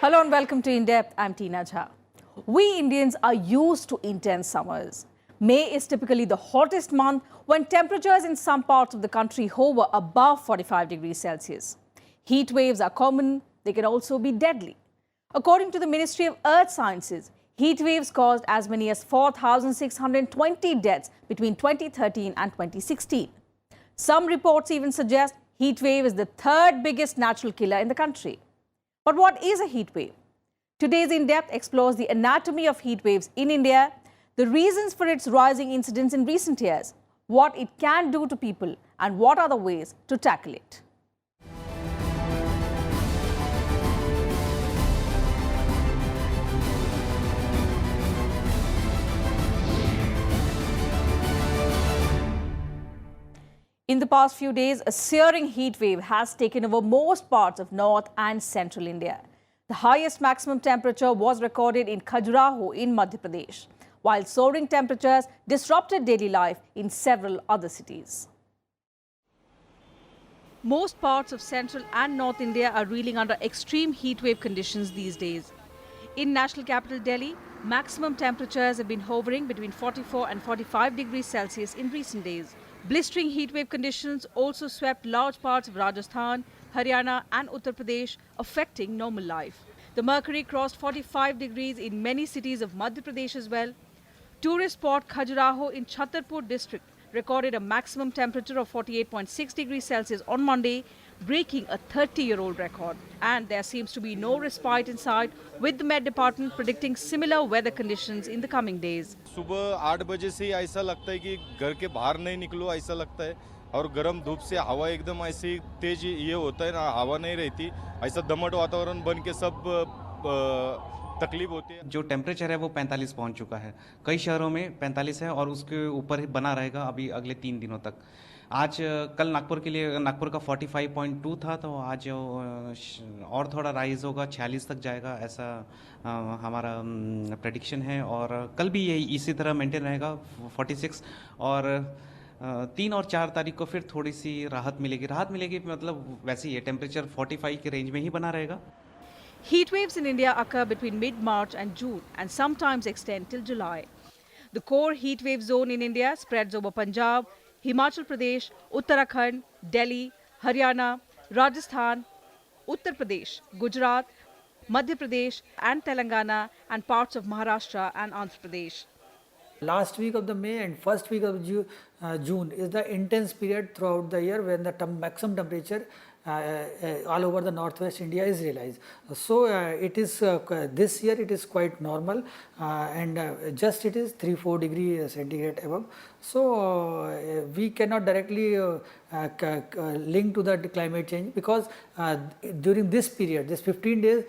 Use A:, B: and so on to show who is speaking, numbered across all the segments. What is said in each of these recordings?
A: Hello and welcome to In Depth. I'm Teena Jha. We Indians are used to intense summers. May is typically the hottest month when temperatures in some parts of the country hover above 45 degrees Celsius. Heat waves are common. They can also be deadly. According to the Ministry of Earth Sciences, heat waves caused as many as 4,620 deaths between 2013 and 2016. Some reports even suggest heat wave is the third biggest natural killer in the country. But what is a heat wave? Today's In Depth explores the anatomy of heat waves in India, the reasons for its rising incidence in recent years, what it can do to people, and what are the ways to tackle it. In the past few days, a searing heat wave has taken over most parts of North and Central India. The highest maximum temperature was recorded in Khajuraho in Madhya Pradesh, while soaring temperatures disrupted daily life in several other cities. Most parts of Central and North India are reeling under extreme heat wave conditions these days. In national capital Delhi, maximum temperatures have been hovering between 44 and 45 degrees Celsius in recent days. Blistering heatwave conditions also swept large parts of Rajasthan, Haryana and Uttar Pradesh, affecting normal life. The mercury crossed 45 degrees in many cities of Madhya Pradesh as well. Tourist spot Khajuraho in Chhatarpur district recorded a maximum temperature of 48.6 degrees Celsius on Monday, breaking a 30-year-old record. And there seems to be no respite in sight, with the Met Department predicting similar weather conditions in the coming days.
B: सुबह 8 बजे से ही ऐसा लगता है कि घर के बाहर नहीं निकलो ऐसा लगता है और गर्म धूप से हवा एकदम ऐसी तेज ये होता है ना हवा नहीं रहती ऐसा दमट वातावरण बन के सब तकलीफ होती है।
C: जो टेम्परेचर है वो 45 पहुंच चुका है, कई शहरों में 45 है और उसके ऊपर ही बना रहेगा अभी अगले 3 दिनों तक। आज कल नागपुर के लिए नागपुर का 45.2 था, तो आज और थोड़ा राइज होगा, 46 तक जाएगा ऐसा हमारा प्रेडिक्शन है। और कल भी यही इसी तरह मेंटेन रहेगा 46 और 3 और 4 तारीख को फिर थोड़ी सी राहत मिलेगी मतलब वैसे ही है, टेम्परेचर 45 के रेंज में ही बना रहेगा।
A: Heat waves in India occur between mid-March and June and sometimes extend till July. The core heat wave zone in India spreads over Punjab, Himachal Pradesh, Uttarakhand, Delhi, Haryana, Rajasthan, Uttar Pradesh, Gujarat, Madhya Pradesh and Telangana and parts of Maharashtra and Andhra Pradesh.
D: Last week of the May and first week of June is the intense period throughout the year when the maximum temperature all over the northwest India is realized. So it is this year it is quite normal and just it is 3-4 degrees centigrade above. So we cannot directly link to the climate change because during this period, this 15 days,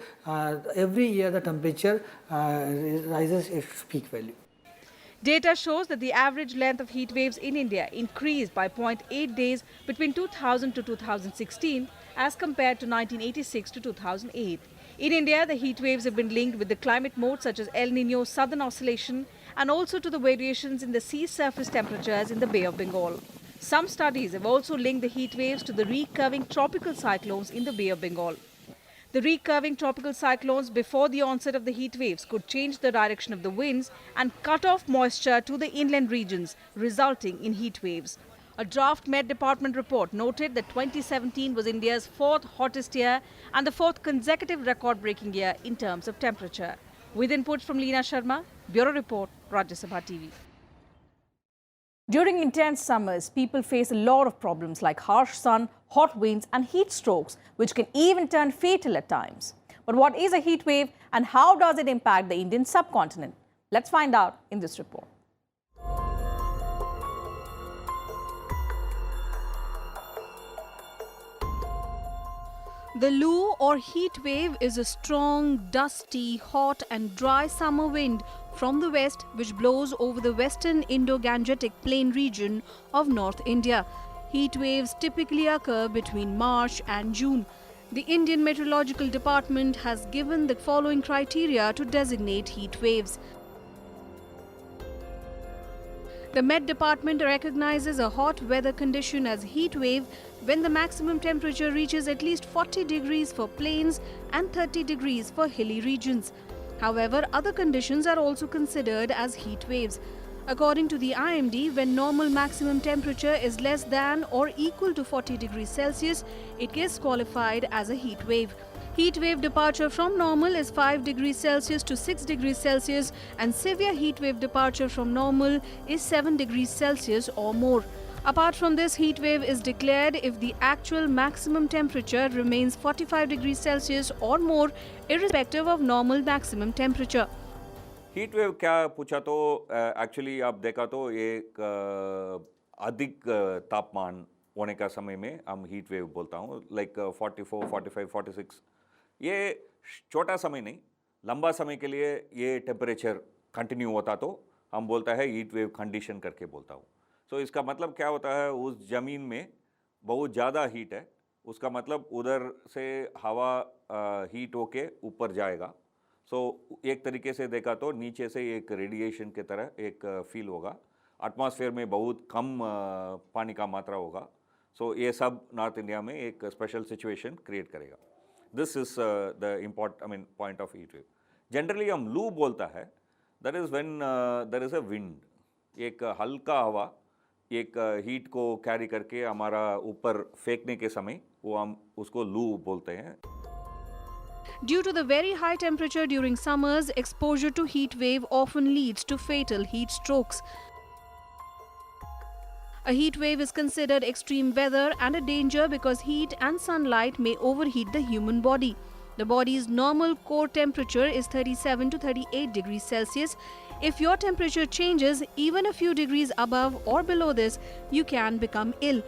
D: every year the temperature rises its peak value.
A: Data shows that the average length of heat waves in India increased by 0.8 days between 2000 to 2016 as compared to 1986 to 2008. In India, the heat waves have been linked with the climate modes such as El Nino, Southern Oscillation, and also to the variations in the sea surface temperatures in the Bay of Bengal. Some studies have also linked the heat waves to the recurving tropical cyclones in the Bay of Bengal. The recurving tropical cyclones before the onset of the heat waves could change the direction of the winds and cut off moisture to the inland regions, resulting in heat waves. A draft Met Department report noted that 2017 was India's fourth hottest year and the fourth consecutive record-breaking year in terms of temperature. With inputs from Leena Sharma, Bureau Report, Rajya Sabha TV. During intense summers, people face a lot of problems like harsh sun, hot winds and heat strokes, which can even turn fatal at times. But what is a heat wave and how does it impact the Indian subcontinent? Let's find out in this report.
E: The Lu or heat wave is a strong, dusty, hot and dry summer wind from the west which blows over the western Indo-Gangetic plain region of North India. Heat waves typically occur between March and June. The Indian Meteorological Department has given the following criteria to designate heat waves. The Met Department recognizes a hot weather condition as heat wave when the maximum temperature reaches at least 40 degrees for plains and 30 degrees for hilly regions. However, other conditions are also considered as heat waves. According to the IMD, when normal maximum temperature is less than or equal to 40 degrees Celsius, it gets qualified as a heat wave. Heat wave departure from normal is 5 degrees Celsius to 6 degrees Celsius, and severe heat wave departure from normal is 7 degrees Celsius or more. Apart from this, heat wave is declared if the actual maximum temperature remains 45 degrees Celsius or more, irrespective of normal maximum temperature.
F: Heat wave क्या पूछा तो actually आप देखा तो एक अधिक तापमान होने का समय में हम हीट वेव बोलता हूँ, लाइक 44, 45, 46. ये छोटा समय नहीं, लंबा समय के लिए ये टेम्परेचर कंटिन्यू होता तो हम बोलता है हीट वेव कंडीशन करके बोलता हूँ. सो इसका मतलब क्या होता है, उस ज़मीन में बहुत ज़्यादा हीट है, उसका मतलब उधर से हवा हीट होके ऊपर जाएगा. सो एक तरीके से देखा तो नीचे से एक रेडिएशन की तरह एक फील होगा. एटमॉस्फेयर में बहुत कम पानी का मात्रा होगा. सो ये सब नॉर्थ इंडिया में एक स्पेशल सिचुएशन क्रिएट करेगा. This is the point of heat wave. Generally हम लू बोलता है, that is when there is a wind. एक हल्का हवा एक हीट को कैरी करके हमारा ऊपर फेंकने के समय वो हम उसको लू बोलते हैं.
E: Due to the very high temperature during summers, exposure to heat wave often leads to fatal heat strokes. A heat wave is considered extreme weather and a danger because heat and sunlight may overheat the human body. The body's normal core temperature is 37 to 38 degrees Celsius. If your temperature changes even a few degrees above or below this, you can become ill.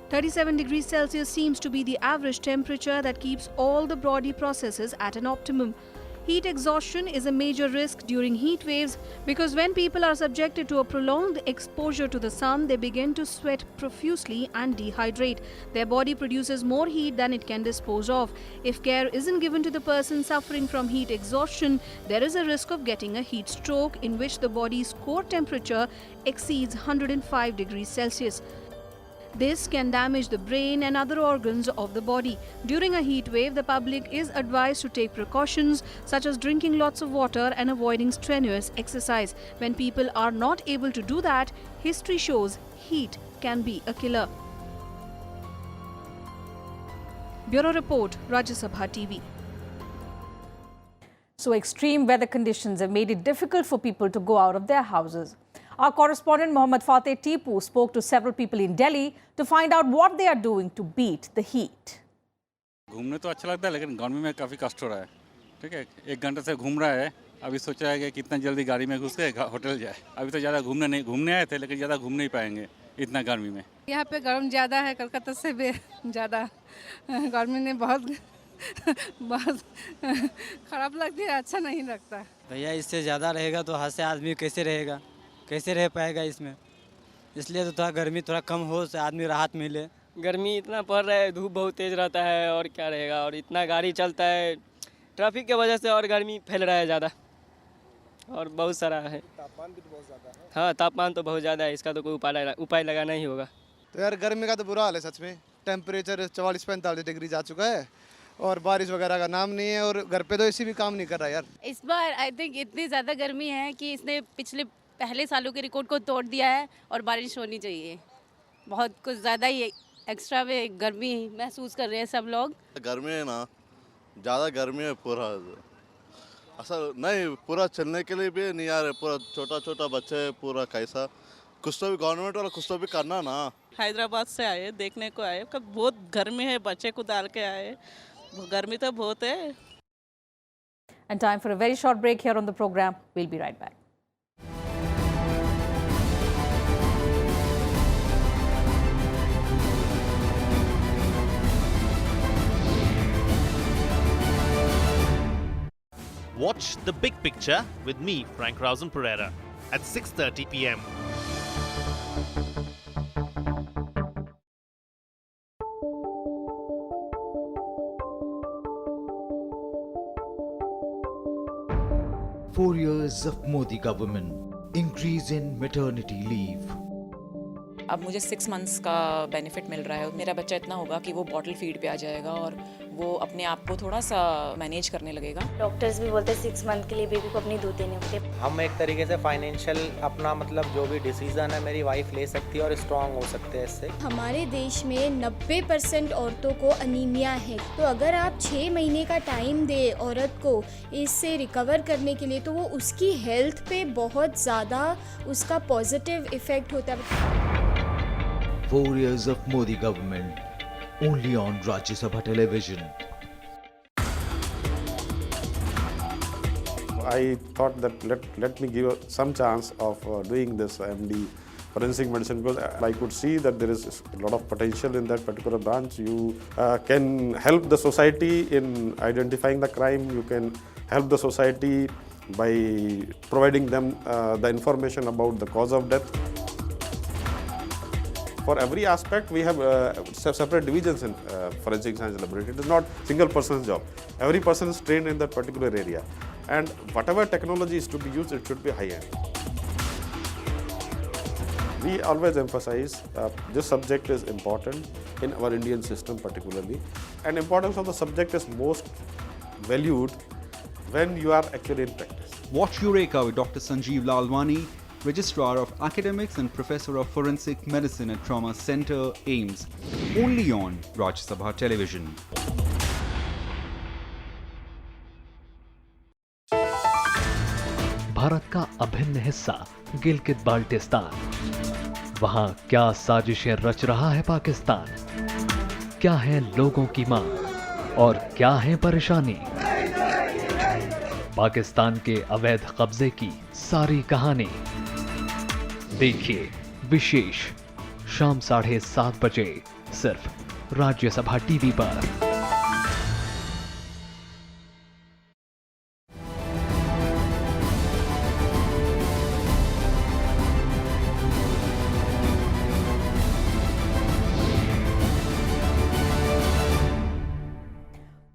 E: 37 degrees Celsius seems to be the average temperature that keeps all the body processes at an optimum. Heat exhaustion is a major risk during heat waves because when people are subjected to a prolonged exposure to the sun, they begin to sweat profusely and dehydrate. Their body produces more heat than it can dispose of. If care isn't given to the person suffering from heat exhaustion, there is a risk of getting a heat stroke in which the body's core temperature exceeds 105 degrees Celsius. This can damage the brain and other organs of the body. During a heat wave, the public is advised to take precautions such as drinking lots of water and avoiding strenuous exercise. When people are not able to do that, history shows heat can be a killer. Bureau Report, Rajya Sabha TV.
A: So extreme weather conditions have made it difficult for people to go out of their houses. Our correspondent Mohammad Fateh Tipu spoke to several people in Delhi to find out what they are doing to beat the heat.
G: घूमने तो अच्छा लगता है लेकिन गर्मी में काफ़ी कष्ट हो रहा है. ठीक है, 1 घंटे से घूम रहा है. अभी सोच रहा है कि कितना जल्दी गाड़ी में घुस के होटल जाए. अभी तो ज़्यादा घूमने आए थे लेकिन ज़्यादा घूम नहीं पाएंगे इतना गर्मी में.
H: यहाँ पे गर्म ज़्यादा है, कलकत्ता से भी ज़्यादा गर्मी ने बहुत खराब लगती है, अच्छा नहीं लगता.
I: भैया इससे ज़्यादा रहेगा तो हाथ से आदमी कैसे रहेगा, कैसे रह पाएगा इसमें. इसलिए तो थोड़ा गर्मी थोड़ा कम हो तो आदमी राहत मिले.
J: गर्मी इतना पड़ रहा है, धूप बहुत तेज़ रहता है और क्या रहेगा, और इतना गाड़ी चलता है ट्रैफिक के वजह से और गर्मी फैल रहा है ज़्यादा और बहुत सारा है. तापमान भी तो बहुत ज़्यादा है. हाँ, तापमान तो बहुत ज़्यादा है, इसका तो कोई उपाय लगाना ही होगा.
K: तो यार गर्मी का तो बुरा हाल है सच में. टेम्परेचर 44-45 डिग्री जा चुका है और बारिश वगैरह का नाम नहीं है और घर पे तो एसी भी काम नहीं कर रहा यार.
L: इस बार आई थिंक इतनी ज़्यादा गर्मी है कि इसने पहले सालों के रिकॉर्ड को तोड़ दिया है और बारिश होनी चाहिए. बहुत कुछ ज़्यादा ही एक्स्ट्रा में गर्मी महसूस कर रहे हैं सब लोग.
M: गर्मी है ना, ज़्यादा गर्मी है. पूरा असल नहीं, पूरा चलने के लिए भी नहीं यार. पूरा छोटा छोटा बच्चे पूरा कैसा, कुछ तो भी गवर्नमेंट वाला कुछ तो भी करना ना.
N: हैदराबाद से आए, देखने को आए, बहुत गर्मी है, बच्चे को डाल के आए, गर्मी तो बहुत है.
A: And time for a very short break here on the program. We'll be right back.
O: Watch The Big Picture with me, Frank Rausen Pereira, at 6:30 p.m.
P: Four years of Modi government, increase in maternity leave. अब मुझे 6 months का benefit मिल रहा है। मेरा बच्चा इतना होगा कि वो बॉटल फीड पे आ जाएगा और वो अपने आप को थोड़ा सा मैनेज करने लगेगा।
Q: डॉक्टर्स भी बोलते हैं 6 मंथ के लिए बेबी को अपनी दूध देनी होती है।
R: हम एक तरीके से फाइनेंशियल अपना मतलब जो भी डिसीजन है मेरी वाइफ ले सकती है और स्ट्रांग हो सकते हैं इससे।
S: हमारे देश में 90% औरतों को अनीमिया है, तो अगर आप 6 महीने का टाइम दे औरत को इससे रिकवर करने के लिए, तो वो उसकी हेल्थ पे बहुत ज़्यादा उसका पॉजिटिव इफेक्ट होता है।
T: 4 years of Modi government, only on Rajya Sabha television.
U: I thought that let me give some chance of doing this MD forensic medicine, because I could see that there is a lot of potential in that particular branch. You can help the society in identifying the crime. You can help the society by providing them the information about the cause of death. For every aspect, we have separate divisions in forensic science laboratory. It is not single person's job. Every person is trained in that particular area. And whatever technology is to be used, it should be high-end. We always emphasize this subject is important in our Indian system particularly. And importance of the subject is most valued when you are actually in practice.
V: Watch Eureka with Dr. Sanjeev Lalwani, Registrar of Academics and Professor of Forensic Medicine at Trauma Center, AIMS. Only on Rajya Sabha television.
W: Bharat का अभिन्न हिस्सा गिलगित बाल्टिस्तान। वहां क्या साजिशें रच रहा है पाकिस्तान? क्या है लोगों की मांग और क्या है परेशानी? पाकिस्तान के अवैध कब्जे की सारी कहानी देखिए विशेष शाम 7:30 बजे सिर्फ राज्यसभा टीवी पर।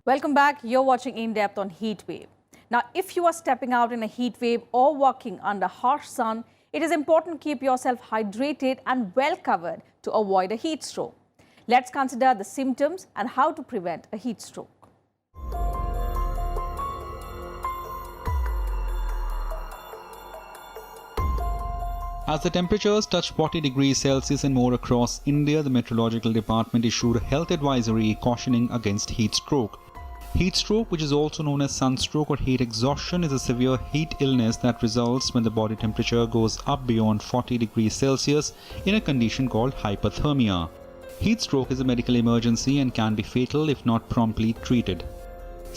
A: Welcome back. You're watching In Depth on heat wave. Now, if you are stepping out in a heat wave or walking under harsh sun, it is important to keep yourself hydrated and well covered to avoid a heat stroke. Let's consider the symptoms and how to prevent a heat stroke.
V: As the temperatures touched 40 degrees Celsius and more across India, the Meteorological Department issued a health advisory cautioning against heat stroke. Heat stroke, which is also known as sunstroke or heat exhaustion, is a severe heat illness that results when the body temperature goes up beyond 40 degrees Celsius in a condition called hypothermia. Heat stroke is a medical emergency and can be fatal if not promptly treated.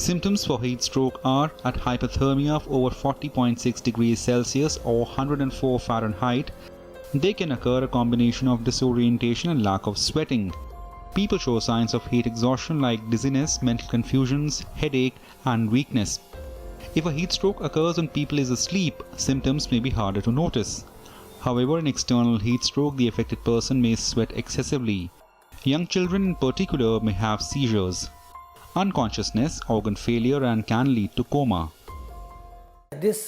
V: Symptoms for heat stroke are at hypothermia of over 40.6 degrees Celsius or 104 Fahrenheit. They can occur a combination of disorientation and lack of sweating. People show signs of heat exhaustion like dizziness, mental confusions, headache, and weakness. If a heat stroke occurs when people is asleep, symptoms may be harder to notice. However, in external heat stroke, the affected person may sweat excessively. Young children in particular may have seizures, unconsciousness, organ failure, and can lead to coma.
D: This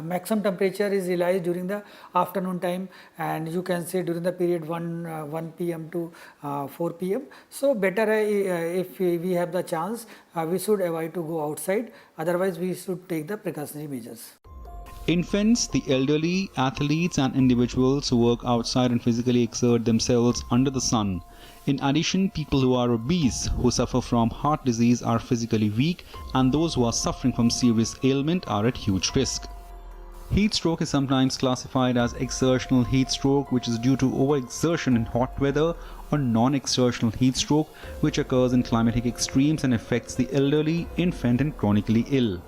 D: maximum temperature is realized during the afternoon time, and you can say during the period 1 p.m. to 4 p.m. So better if we have the chance, we should avoid to go outside. Otherwise, we should take the precautionary measures.
V: Infants, the elderly, athletes, and individuals who work outside and physically exert themselves under the sun. In addition, people who are obese, who suffer from heart disease, are physically weak, and those who are suffering from serious ailment are at huge risk. Heat stroke is sometimes classified as exertional heat stroke, which is due to overexertion in hot weather, or non-exertional heat stroke, which occurs in climatic extremes and affects the elderly, infant, and chronically ill.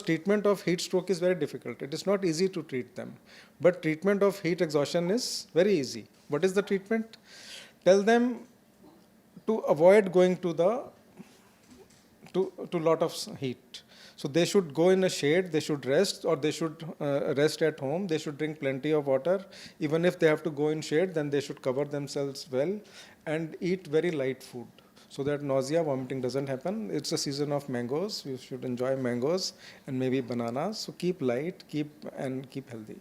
X: Treatment of heat stroke is very difficult. It is not easy to treat them. But treatment of heat exhaustion is very easy. What is the treatment? Tell them to avoid going to lot of heat. So they should go in a shade, they should rest, or they should rest at home. They should drink plenty of water. Even if they have to go in shade, then they should cover themselves well and eat very light food, so that nausea, vomiting doesn't happen. It's a season of mangoes. You should enjoy mangoes and maybe bananas. So keep light, keep healthy.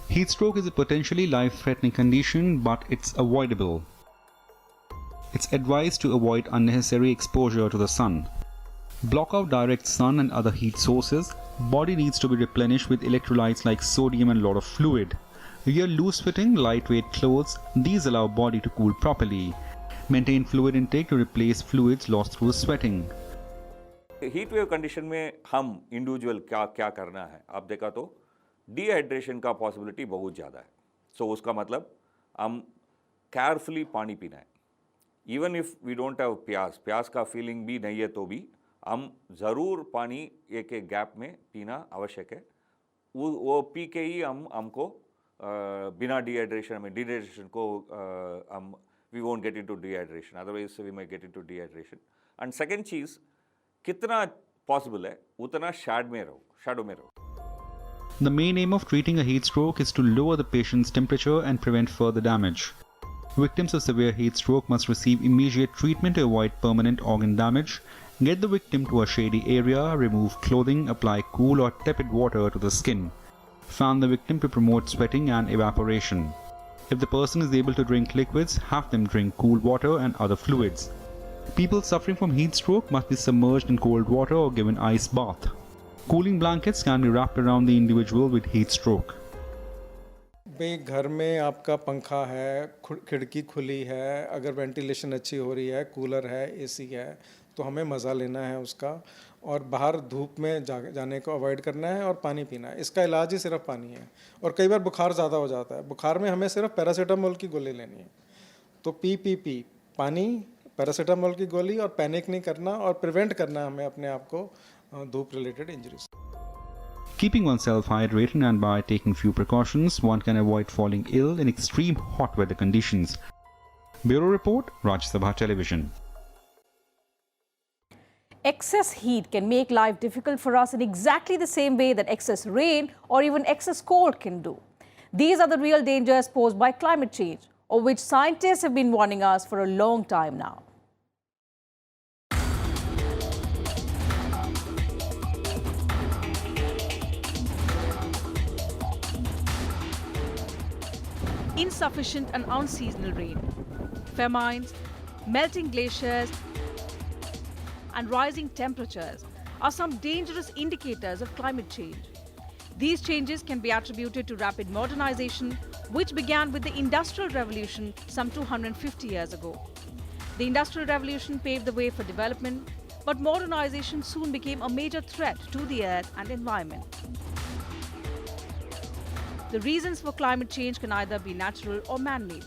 V: Heat stroke is a potentially life-threatening condition, but it's avoidable. It's advised to avoid unnecessary exposure to the sun. Block out direct sun and other heat sources. Body needs to be replenished with electrolytes like sodium and a lot of fluid. Wear loose-fitting, lightweight clothes. These allow body to cool properly. Maintain fluid intake to replace fluids lost through sweating.
B: Heat wave condition में हम individual क्या करना है, आप देखा तो dehydration का possibility बहुत ज़्यादा है. सो उसका मतलब हम केयरफुली पानी पीना है. Even if we don't have प्यास का फीलिंग भी नहीं है तो भी हम ज़रूर पानी एक गैप में पीना आवश्यक है. वो पी के ही हमको बिना डिहाइड्रेशन को हम we won't get into dehydration, otherwise we may get into dehydration. And second चीज़, कितना पॉसिबल है उतना शैडो में रहो.
V: The main aim of treating a heat stroke is to lower the patient's temperature and prevent further damage. Victims of severe heat stroke must receive immediate treatment to avoid permanent organ damage. Get the victim to a shady area, remove clothing, apply cool or tepid water to the skin. Fan the victim to promote sweating and evaporation. If the person is able to drink liquids, have them drink cool water and other fluids. People suffering from heat stroke must be submerged in cold water or given ice bath. Cooling blankets can be wrapped around the individual with heat stroke.
X: भाई घर में आपका पंखा है, खिड़की खुली है, अगर वेंटिलेशन अच्छी हो रही है, कूलर है, एसी है, तो हमें मज़ा लेना है उसका और बाहर धूप में जाने को अवॉइड करना है और पानी पीना है. इसका इलाज ही सिर्फ पानी है. और कई बार बुखार ज़्यादा हो जाता है, बुखार में हमें सिर्फ पैरासीटामोल की गोली लेनी है. तो पी पानी, पैरासीटामोल की गोली, और पैनिक नहीं करना और प्रिवेंट करना है हमें अपने आप को धूप related injuries.
V: Keeping oneself hydrated and by taking few precautions, one can avoid falling ill in extreme hot weather conditions. Bureau Report, Rajya Sabha Television.
A: Excess heat can make life difficult for us in exactly the same way that excess rain or even excess cold can do. These are the real dangers posed by climate change, of which scientists have been warning us for a long time now. Insufficient and unseasonal rain, famines, melting glaciers, and rising temperatures are some dangerous indicators of climate change. These changes can be attributed to rapid modernization, which began with the Industrial Revolution some 250 years ago. The Industrial Revolution paved the way for development, but modernization soon became a major threat to the earth and environment. The reasons for climate change can either be natural or man-made.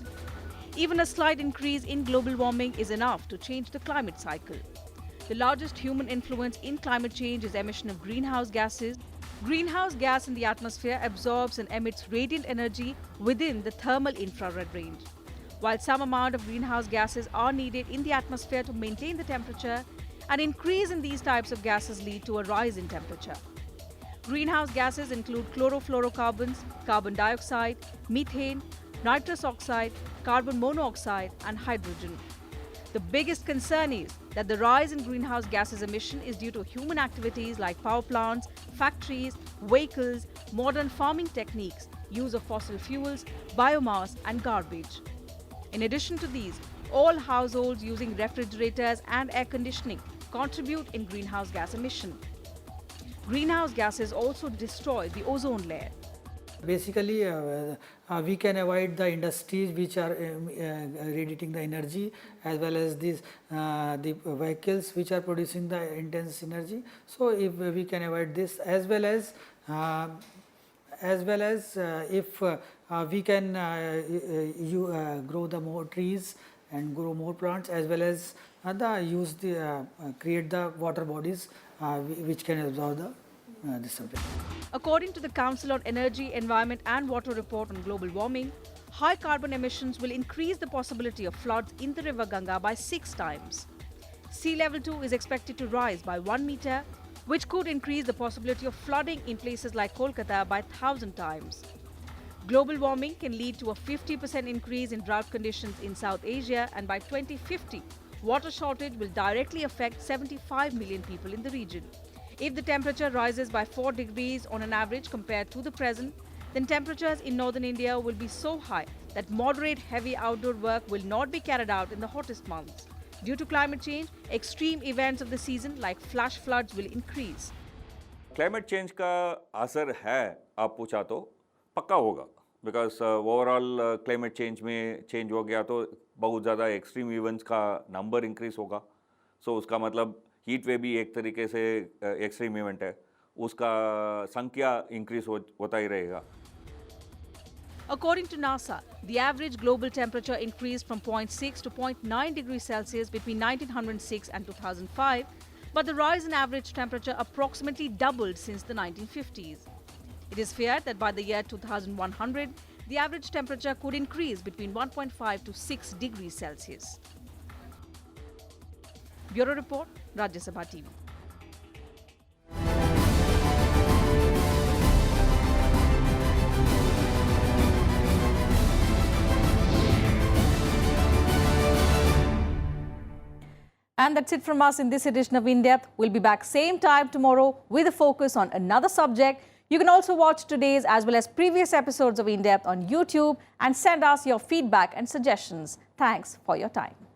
A: Even a slight increase in global warming is enough to change the climate cycle. The largest human influence in climate change is emission of greenhouse gases. Greenhouse gas in the atmosphere absorbs and emits radiant energy within the thermal infrared range. While some amount of greenhouse gases are needed in the atmosphere to maintain the temperature, an increase in these types of gases lead to a rise in temperature. Greenhouse gases include chlorofluorocarbons, carbon dioxide, methane, nitrous oxide, carbon monoxide, and hydrogen. The biggest concern is that the rise in greenhouse gases emission is due to human activities like power plants, factories, vehicles, modern farming techniques, use of fossil fuels, biomass, and garbage. In addition to these, all households using refrigerators and air conditioning contribute in greenhouse gas emission. Greenhouse gases also destroy the ozone layer.
D: Basically, we can avoid the industries which are radiating the energy, as well as these the vehicles which are producing the intense energy. So, if we can avoid this, as well as if we can grow the more trees and grow more plants, as well as create the water bodies which can absorb this subject.
A: According to the Council on Energy, Environment and Water report on global warming, high carbon emissions will increase the possibility of floods in the river Ganga by 6 times. Sea level too is expected to rise by 1 meter, which could increase the possibility of flooding in places like Kolkata by 1,000 times. Global warming can lead to a 50% increase in drought conditions in South Asia, and by 2050, water shortage will directly affect 75 million people in the region. If the temperature rises by 4 degrees on an average compared to the present, then temperatures in northern India will be so high that moderate heavy outdoor work will not be carried out in the hottest months. Due to climate change, extreme events of the season like flash floods will increase.
B: Climate change का असर है, आप पूछा तो पक्का होगा, because overall climate change में change हो गया तो बहुत ज़्यादा एक्सट्रीम इवेंट्स का नंबर इंक्रीज होगा. सो उसका मतलब हीट वेव भी एक तरीके से एक्सट्रीम इवेंट है, उसका संख्या इंक्रीज होता ही रहेगा.
A: According to NASA, the average global temperature increased from 0.6 to 0.9 degrees Celsius between 1906 and 2005, but the rise in average temperature approximately doubled since the 1950s. It is feared that by the year 2100, the average temperature could increase between 1.5 to 6 degrees Celsius. Bureau Report, Rajya Sabha TV. And that's it from us in this edition of In Depth. We'll be back same time tomorrow with a focus on another subject. You can also watch today's as well as previous episodes of In Depth on YouTube and send us your feedback and suggestions. Thanks for your time.